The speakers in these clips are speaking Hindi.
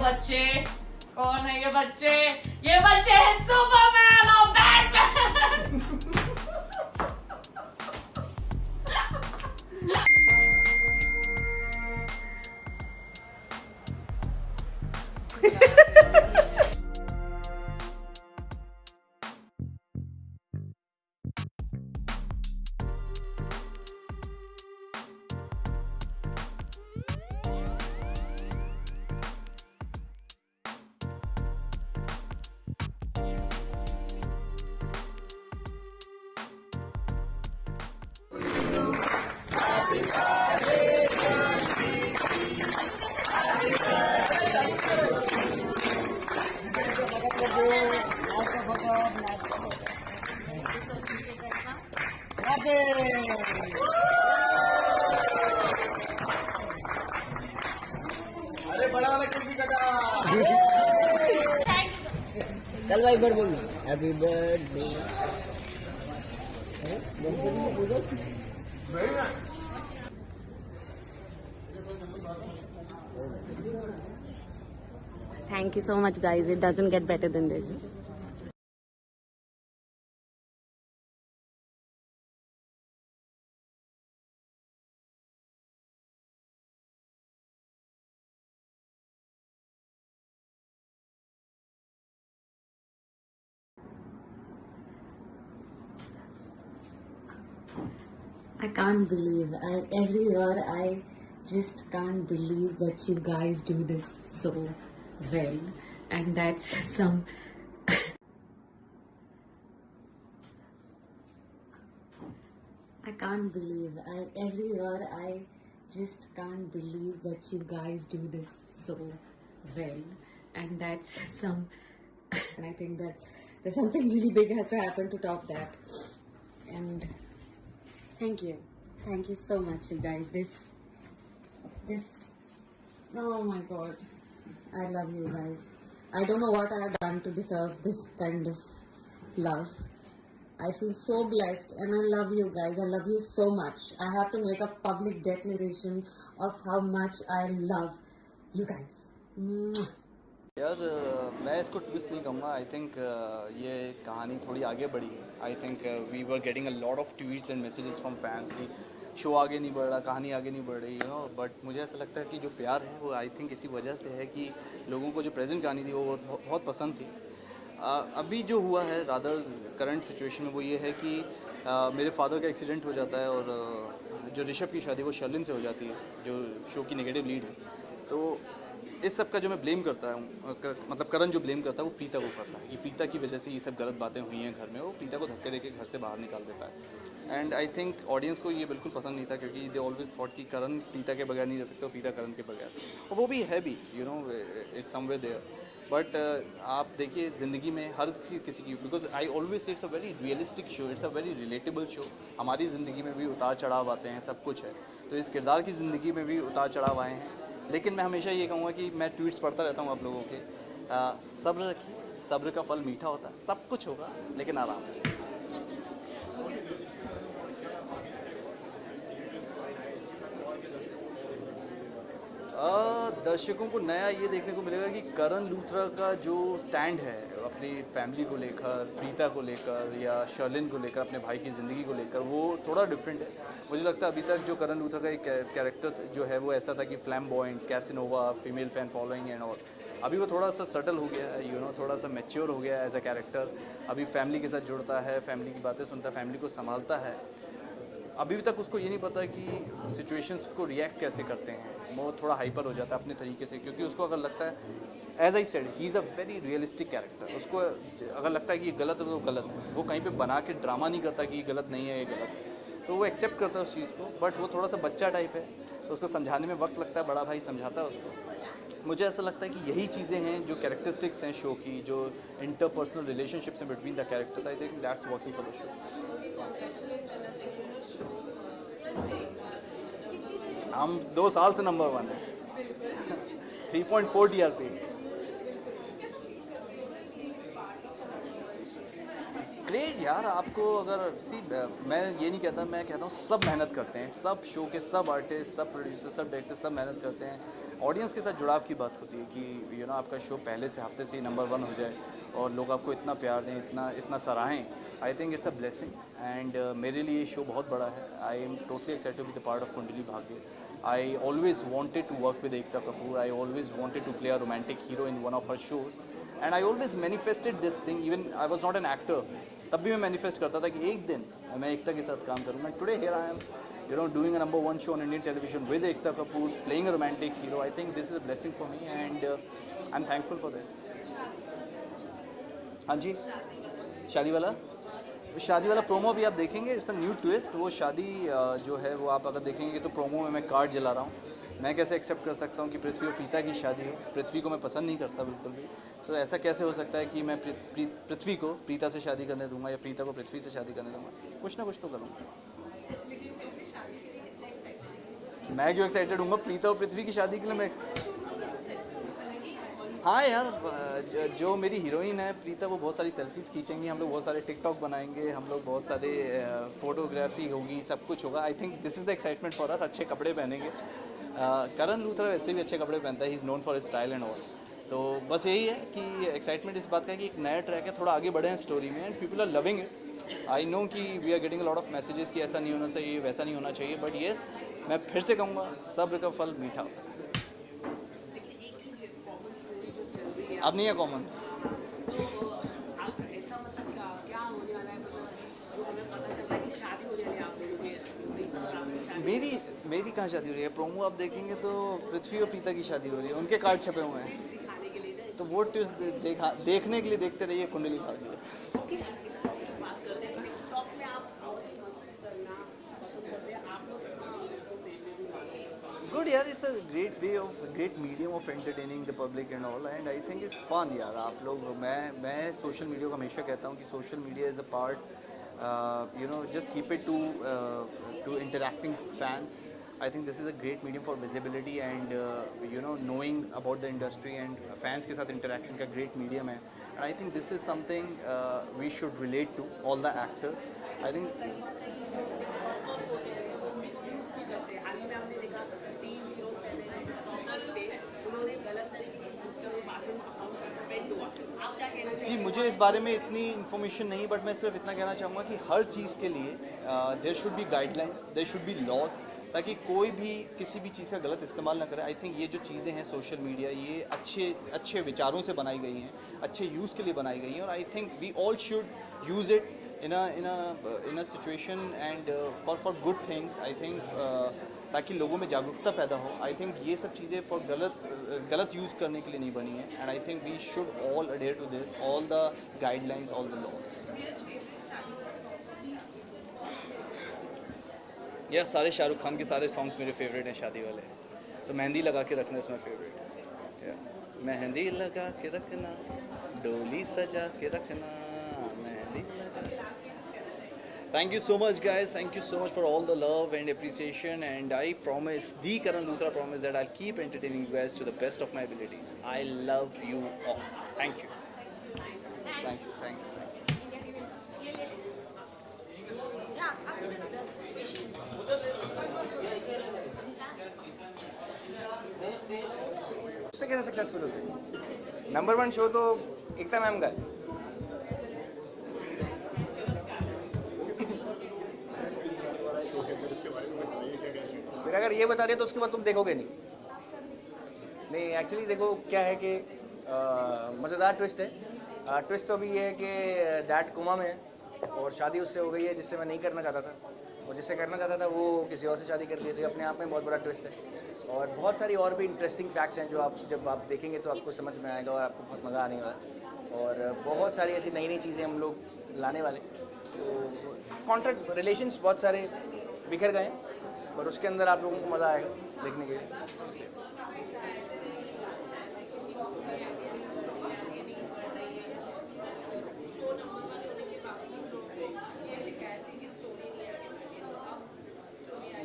बच्चे? कौन है ये बच्चे? ये बच्चे हैं सुपरमैन और बैटमैन। अरे बड़ा वाला केक भी कटा। चल भाई बड़ बोल happy birthday. Thank you so much, guys. It doesn't get better than this. I can't believe, every year I just can't believe that you guys do this so well, and that's some. I can't believe, every year I just can't believe that you guys do this so well, and that's some. And I think that there's something really big has to happen to top that. And thank you so much, you guys. This, oh my god, I love you guys. I don't know what I have done to deserve this kind of love. I feel so blessed, and I love you guys. I love you so much. I have to make a public declaration of how much I love you guys. Mwah. यार मैं इसको ट्विस्ट नहीं कहूँगा. आई थिंक ये कहानी थोड़ी आगे बढ़ी है. I think we were getting a lot of tweets and messages from fans की शो आगे नहीं बढ़ रहा, कहानी आगे नहीं बढ़ रही, यू नो. बट मुझे ऐसा लगता है कि जो प्यार है वो आई थिंक इसी वजह से है कि लोगों को जो प्रेजेंट कहानी थी वो बहुत पसंद थी. अभी जो हुआ है रादर करंट सिचुएशन में वो ये है कि मेरे फादर का एक्सीडेंट हो जाता है और जो ऋषभ की शादी वो शर्लिन से हो जाती है, जो शो की नेगेटिव लीड है. तो इस सब का जो मैं ब्लेम करता हूँ, मतलब करण जो ब्लेम करता है वो प्रीता को करता है. ये प्रीता की वजह से ये सब गलत बातें हुई हैं घर में. वो प्रीता को धक्के देके घर से बाहर निकाल देता है. एंड आई थिंक ऑडियंस को ये बिल्कुल पसंद नहीं था, क्योंकि दे ऑलवेज थॉट कि करण प्रीता के बगैर नहीं रह सकते, प्रीता करण के बगैर. और वो भी है भी, you know, it's somewhere there. But आप देखिए ज़िंदगी में हर किसी की, because I always say it's a very realistic show, it's a very relatable show. हमारी ज़िंदगी में भी उतार चढ़ाव आते हैं, सब कुछ है. तो इस किरदार की ज़िंदगी में भी उतार चढ़ाव आए हैं. लेकिन मैं हमेशा ये कहूँगा कि मैं ट्वीट्स पढ़ता रहता हूँ आप लोगों के. सब्र रखिए, सब्र का फल मीठा होता है. सब कुछ होगा लेकिन आराम से. दर्शकों को नया ये देखने को मिलेगा कि करण लूथरा का जो स्टैंड है अपनी फैमिली को लेकर, प्रीता को लेकर या शर्लिन को लेकर, अपने भाई की ज़िंदगी को लेकर, वो थोड़ा डिफरेंट है. मुझे लगता है अभी तक जो करण लूथरा का एक कैरेक्टर जो है वो ऐसा था कि flamboyant, Casanova, female fan following and all. अभी वो थोड़ा सा सटल हो गया है, यू नो, थोड़ा सा मैच्योर हो गया है एज अ कैरेक्टर. अभी फैमिली के साथ जुड़ता है, फैमिली की बातें सुनता है, फैमिली को संभालता है. अभी तक उसको ये नहीं पता कि सिचुएशंस को रिएक्ट कैसे करते हैं. वो थोड़ा हाइपर हो जाता है अपने तरीके से, क्योंकि उसको अगर लगता है, as I said, he is a very realistic character. उसको अगर लगता है कि ये गलत है तो गलत है. वो कहीं पे बना के ड्रामा नहीं करता कि ये गलत नहीं है, ये गलत है. तो वो एक्सेप्ट करता है उस चीज़ को. बट वो थोड़ा सा बच्चा टाइप है, तो उसको समझाने में वक्त लगता है. बड़ा भाई समझाता है उसको. मुझे ऐसा लगता है कि यही चीज़ें हैं जो कैरेक्टरिस्टिक्स हैं शो की, जो इंटरपर्सनल रिलेशनशिप्स हैं between the characters. I think that's working for the show. हम 2 साल से नंबर 1 है. 3.4 TRP. ग्रेट यार. आपको अगर मैं ये नहीं कहता, मैं कहता हूँ सब मेहनत करते हैं, सब शो के सब आर्टिस्ट, सब प्रोड्यूसर, सब डायरेक्टर, सब मेहनत करते हैं. ऑडियंस के साथ जुड़ाव की बात होती है कि आपका शो पहले से हफ्ते से ही नंबर 1 हो जाए और लोग आपको इतना प्यार दें, इतना सराहें। I think it's a blessing and मेरे लिए ये शो बहुत बड़ा है। I am totally excited to be the part of Kundali Bhagya. I always wanted to work with Ekta Kapoor. I always wanted to play a romantic hero in one of her shows. And I always manifested this thing. Even I was not an actor. तब भी मैं manifest करता था कि एक दिन मैं एकता के साथ काम करूँगा. Today here I am, doing a number 1 show on Indian television with Ekta Kapoor, playing a romantic hero. I think this is a blessing for me and I'm thankful for this. हाँ जी, शादी वाला प्रोमो भी आप देखेंगे. It's a new twist. वो शादी जो है वो आप अगर देखेंगे तो प्रोमो में मैं कार्ड जला रहा हूँ. मैं कैसे एक्सेप्ट कर सकता हूँ कि पृथ्वी और प्रीता की शादी हो. पृथ्वी को मैं पसंद नहीं करता बिल्कुल भी. सो ऐसा कैसे हो सकता है कि मैं पृथ्वी को प्रीता से शादी करने दूंगा या प्रीता को पृथ्वी से शादी करने दूंगा. कुछ ना कुछ तो करूँगा. मैं क्यों एक्साइटेड हूँ प्रीता और पृथ्वी की शादी के लिए. मैं हाँ यार, जो मेरी हीरोइन है प्रीता, वो बहुत सारी सेल्फीज़ खींचेंगी. हम लोग बहुत सारे टिकटॉक बनाएंगे. हम लोग बहुत सारे फोटोग्राफी होगी, सब कुछ होगा. I think this is the excitement for us. अच्छे कपड़े पहनेंगे. करण लूथरा वैसे भी अच्छे कपड़े पहनता है. He is known for his style and all. तो बस यही है कि एक्साइटमेंट इस बात का है कि एक नया ट्रैक है, थोड़ा आगे बढ़े हैं स्टोरी में and people are loving it. I know कि we are getting a lot of messages कि ऐसा नहीं होना चाहिए, वैसा नहीं होना चाहिए. बट येस, मैं फिर से कहूँगा, सब्र का फल मीठा होता है. अब नहीं है कॉमन. मेरी कहाँ शादी हो रही है. प्रोमो आप देखेंगे तो पृथ्वी और प्रीता की शादी हो रही है. उनके कार्ड छपे हुए हैं. तो वो ट्विस्ट देखने के लिए देखते रहिए कुंडली भाग्य. Good यार, it's a great medium of entertaining the public and all, and I think it's fun यार. आप लोग, मैं सोशल मीडिया को हमेशा कहता हूँ कि social media is a part, just keep it to interacting fans. I think this is a great medium for visibility and knowing about the industry, and fans के साथ interaction का great medium है. And I think this is something we should relate to, all the actors. I think जी, मुझे इस बारे में इतनी इन्फॉर्मेशन नहीं, बट मैं सिर्फ इतना कहना चाहूँगा कि हर चीज़ के लिए there should be guidelines, there should be laws, ताकि कोई भी किसी भी चीज़ का गलत इस्तेमाल ना करे. आई थिंक ये जो चीज़ें हैं सोशल मीडिया, ये अच्छे विचारों से बनाई गई हैं, अच्छे यूज़ के लिए बनाई गई हैं. और I think we all should use it in a situation and for good things. I think ताकि लोगों में जागरूकता पैदा हो. आई थिंक ये सब चीज़ें फॉर गलत यूज़ करने के लिए नहीं बनी है. And I think we should all adhere to this, all the guidelines, all the laws. यार, सारे शाहरुख खान के सारे सॉन्ग्स मेरे फेवरेट हैं शादी वाले. तो मेहंदी लगा के रखना इज़ माई फेवरेट. मेहंदी लगा के रखना, डोली सजा के रखना, मेहंदी लगा. Thank you so much guys, thank you so much for all the love and appreciation, and I promise, the Karan Luthra promise, that I'll keep entertaining you guys to the best of my abilities. I love you all. Thank you. Thank you. Thank you. उससे कैसे सक्सेसफुल होते? नंबर 1 शो तो एकता मैम का. फिर अगर ये बता दे तो उसके बाद तुम देखोगे नहीं. एक्चुअली देखो क्या है कि मज़ेदार ट्विस्ट है. ट्विस्ट तो अभी ये है कि डैड कोमा में है और शादी उससे हो गई है जिससे मैं नहीं करना चाहता था, और जिससे करना चाहता था वो किसी और से शादी कर ली. तो अपने आप में बहुत बड़ा ट्विस्ट है. और बहुत सारी और भी इंटरेस्टिंग फैक्ट्स हैं जो जब आप देखेंगे तो आपको समझ में आएगा और आपको बहुत मज़ा आने वाला है. और बहुत सारी ऐसी नई चीज़ें हम लोग लाने वाले. तो कॉन्ट्रैक्ट रिलेशंस बहुत सारे बिखर गए हैं, और उसके अंदर आप लोगों को मज़ा आएगा देखने के लिए.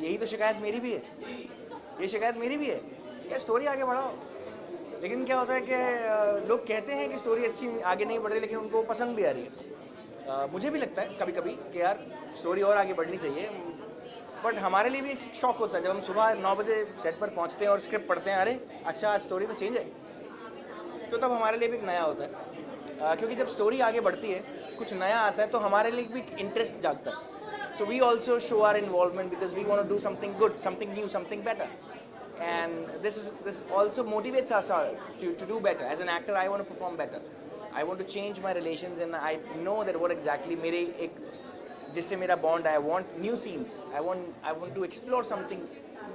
यही तो शिकायत मेरी भी है. ये शिकायत मेरी भी है. क्या स्टोरी आगे बढ़ाओ, लेकिन क्या होता है कि लोग कहते हैं कि स्टोरी अच्छी आगे नहीं बढ़ रही, लेकिन उनको पसंद भी आ रही है. मुझे भी लगता है कभी कभी कि यार स्टोरी और आगे बढ़नी चाहिए. बट हमारे लिए भी एक शौक होता है जब हम सुबह 9 बजे सेट पर पहुंचते हैं और स्क्रिप्ट पढ़ते हैं, अरे अच्छा आज स्टोरी में चेंज है, तो तब हमारे लिए भी एक नया होता है। क्योंकि जब स्टोरी आगे बढ़ती है, कुछ नया आता है, तो हमारे लिए भी इंटरेस्ट जागता है। So we also show our involvement because we want to do something good, something new, something better, and this also motivates us to do better. As an actor, I want to perform better. I want to change my relations, and I know that what exactly मेरे एक जिससे मेरा bond, I want new scenes. I want to explore something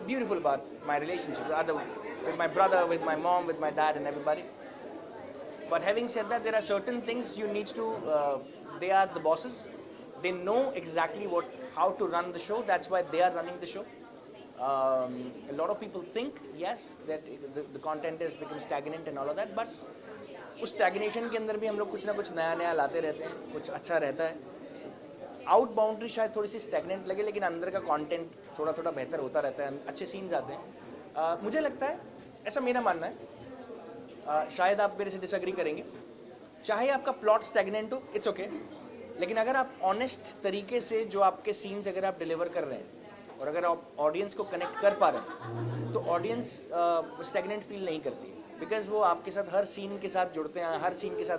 beautiful about my relationships, with my brother, with my mom, with my dad, and everybody. But having said that, there are certain things you need to. They are the bosses. They know exactly how to run the show. That's why they are running the show. A lot of people think, yes, that the content has become stagnant and all of that, but उस stagnation के अंदर भी हम लोग कुछ ना कुछ नया नया लाते रहते हैं, कुछ अच्छा रहता है। आउट बाउंड्री शायद थोड़ी सी stagnant लगे, लेकिन अंदर का content थोड़ा थोड़ा बेहतर होता रहता है, अच्छे scenes आते हैं। मुझे लगता है, ऐसा मेरा मानना है, शायद आप मेरे से डिसएग्री करेंगे, चाहे आपका प्लॉट stagnant हो, इट्स ओके, लेकिन अगर आप ऑनेस्ट तरीके से जो आपके सीन्स अगर आप डिलीवर कर रहे हैं और अगर आप ऑडियंस को कनेक्ट कर पा रहे हैं, तो ऑडियंस स्टैग्नेंट फील नहीं करती, बिकॉज वो आपके साथ हर सीन के साथ जुड़ते हैं, हर सीन के साथ